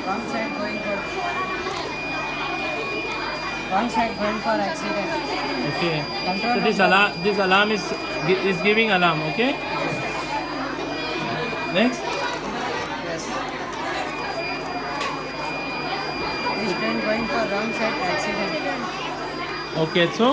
Wrong side going for accident. Okay. Control So room. this alarm is giving alarm. Okay. Next. Yes. This train going for wrong side accident. Okay. So